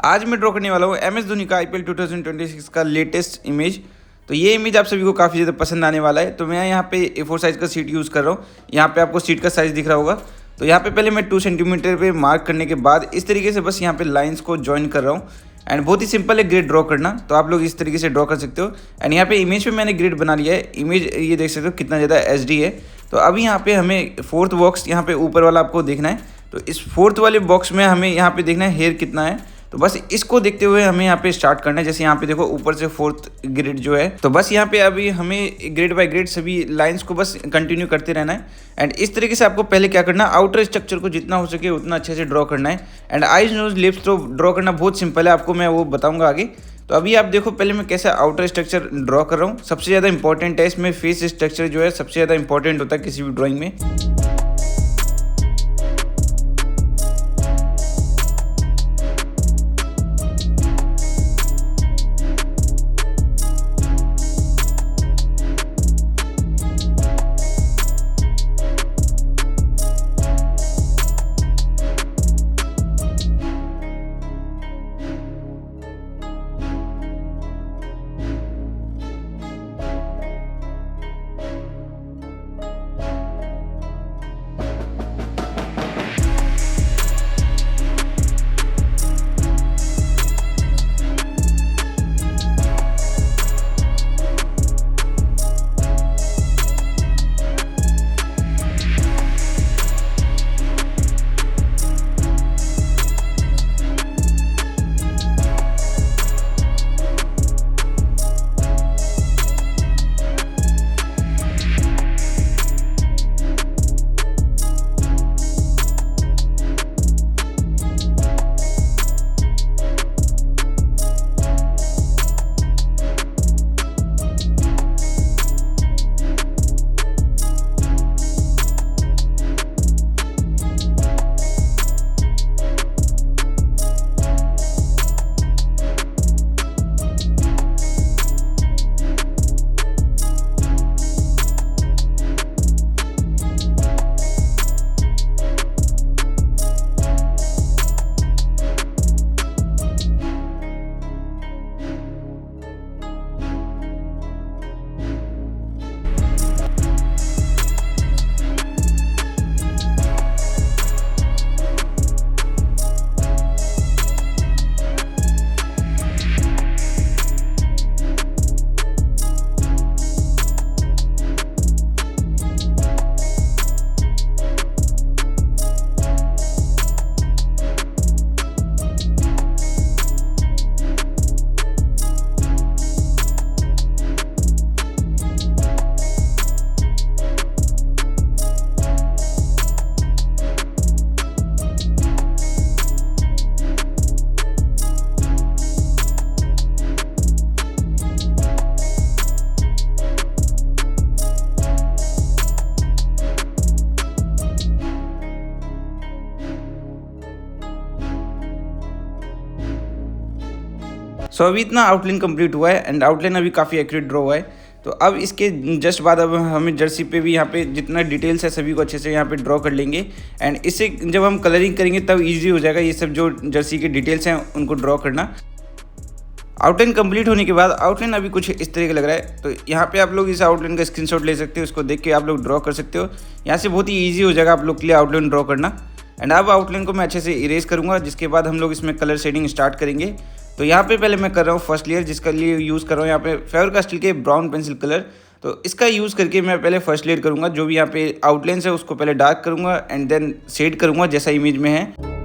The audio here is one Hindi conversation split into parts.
आज मैं ड्रॉ करने वाला हूँ MS धोनी का IPL 2026 का लेटेस्ट इमेज। तो ये इमेज आप सभी को काफ़ी ज़्यादा पसंद आने वाला है। तो मैं यहाँ पे A4 साइज़ का शीट यूज़ कर रहा हूँ। यहाँ पे आपको शीट का साइज़ दिख रहा होगा। तो यहाँ पे पहले मैं 2 सेंटीमीटर पे मार्क करने के बाद इस तरीके से बस यहाँ पे लाइंस को ज्वाइन कर रहा हूँ। एंड बहुत ही सिंपल है ग्रिड ड्रॉ करना, तो आप लोग इस तरीके से ड्रॉ कर सकते हो। एंड यहाँ पे इमेज पे मैंने ग्रिड बना लिया है। इमेज ये देख सकते हो कितना ज़्यादा HD है। तो अभी यहाँ पे हमें फोर्थ बॉक्स यहाँ पे ऊपर वाला आपको देखना है। तो इस फोर्थ वाले बॉक्स में हमें यहाँ पे देखना है हेयर कितना है। तो बस इसको देखते हुए हमें यहाँ पे स्टार्ट करना है। जैसे यहाँ पे देखो ऊपर से फोर्थ ग्रिड जो है, तो बस यहाँ पे अभी हमें ग्रिड बाय ग्रिड सभी लाइंस को बस कंटिन्यू करते रहना है। एंड इस तरीके से आपको पहले क्या करना है, आउटर स्ट्रक्चर को जितना हो सके उतना अच्छे से ड्रॉ करना है। एंड आईज नोज लिप्स तो ड्रॉ करना बहुत सिंपल है, आपको मैं वो बताऊँगा आगे। तो अभी आप देखो पहले मैं कैसे आउटर स्ट्रक्चर ड्रॉ कर रहा हूँ। सबसे ज़्यादा इंपॉर्टेंट है इसमें फेस स्ट्रक्चर जो है, सबसे ज़्यादा इंपॉर्टेंट होता है किसी भी ड्राइंग में। सो अभी इतना आउटलाइन कंप्लीट हुआ है एंड आउटलाइन अभी काफ़ी एक्यूरेट ड्रॉ हुआ है। तो अब इसके जस्ट बाद अब हमें जर्सी पे भी यहाँ पे जितना डिटेल्स है सभी को अच्छे से यहाँ पे ड्रॉ कर लेंगे। एंड इससे जब हम कलरिंग करेंगे तब इजी हो जाएगा ये सब जो जर्सी के डिटेल्स हैं उनको ड्रॉ करना। आउटलाइन कंप्लीट होने के बाद आउटलाइन अभी कुछ इस तरह का लग रहा है। तो यहाँ पे आप लोग इस आउटलाइन का स्क्रीनशॉट ले सकते हो, इसको देख के आप लोग ड्रॉ कर सकते हो। यहाँ से बहुत ही ईजी हो जाएगा आप लोग के लिए आउटलाइन ड्रॉ करना। एंड अब आउटलाइन को मैं अच्छे से इरेज करूँगा, जिसके बाद हम लोग इसमें कलर शेडिंग स्टार्ट करेंगे। तो यहाँ पे पहले मैं कर रहा हूँ फर्स्ट लेयर, जिसका लिए यूज़ कर रहा हूँ यहाँ पे फेवर कास्टेल के ब्राउन पेंसिल कलर। तो इसका यूज़ करके मैं पहले फर्स्ट लेयर करूँगा, जो भी यहाँ पे आउटलाइंस है उसको पहले डार्क करूँगा एंड देन शेड करूँगा जैसा इमेज में है।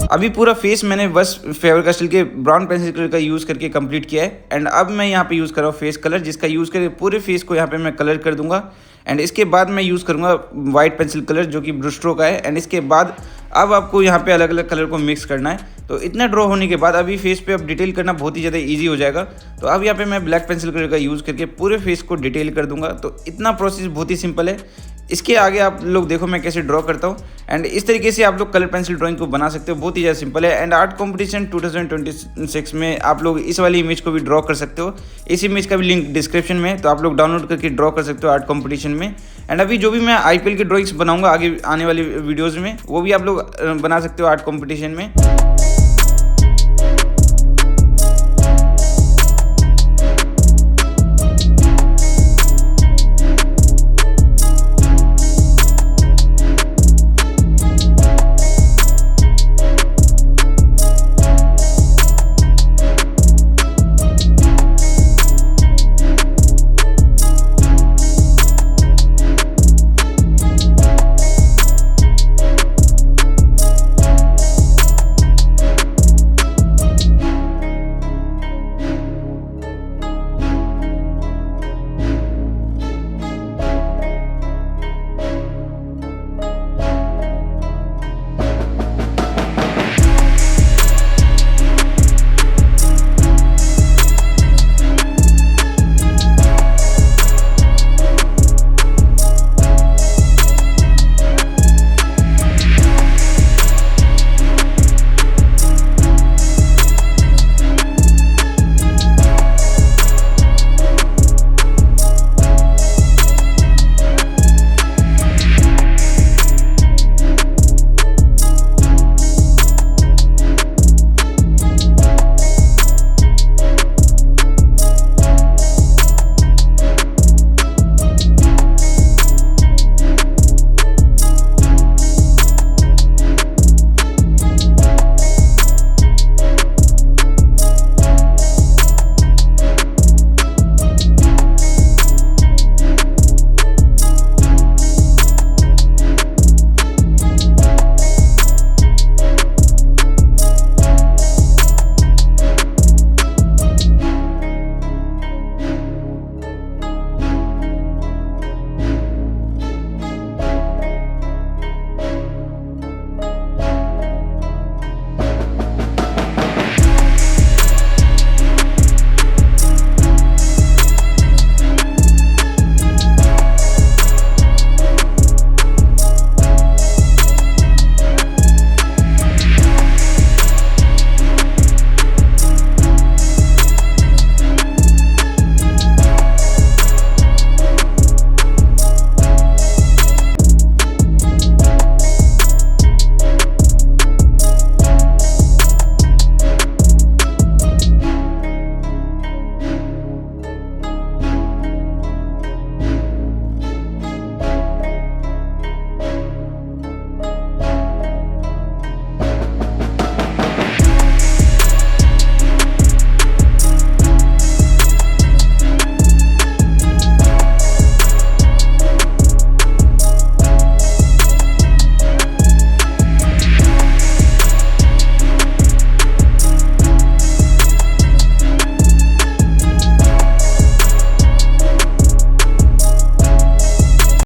अभी पूरा फेस मैंने बस फेबर कास्टेल के ब्राउन पेंसिल कलर का यूज़ करके कंप्लीट किया है। एंड अब मैं यहाँ पे यूज़ कर रहा हूँ फेस कलर, जिसका यूज़ करके पूरे फेस को यहाँ पे मैं कलर कर दूंगा। एंड इसके बाद मैं यूज़ करूँगा वाइट पेंसिल कलर जो कि ब्रुस्ट्रो का है। एंड इसके बाद अब आपको यहाँ पे अलग अलग कलर को मिक्स करना है। तो इतना ड्रॉ होने के बाद अभी फेस पे अब डिटेल करना बहुत ही ज़्यादा ईजी हो जाएगा। तो अब यहाँ पे मैं ब्लैक पेंसिल कलर का यूज़ करके पूरे फेस को डिटेल कर दूंगा। तो इतना प्रोसेस बहुत ही सिंपल है। इसके आगे आप लोग देखो मैं कैसे ड्रॉ करता हूँ। एंड इस तरीके से आप लोग कलर पेंसिल ड्राइंग को बना सकते हो, बहुत ही ज़्यादा सिंपल है। एंड आर्ट कॉम्पिटिशन 2026 में आप लोग इस वाली इमेज को भी ड्रॉ कर सकते हो। इस इमेज का भी लिंक डिस्क्रिप्शन में है, तो आप लोग डाउनलोड करके ड्रॉ कर सकते हो आर्ट कॉम्पिटिशन में। एंड अभी जो भी मैं IPL के ड्राइंग्स बनाऊंगा आगे आने वाली वीडियोज़ में, वो भी आप लोग बना सकते हो आर्ट कॉम्पिटिशन में।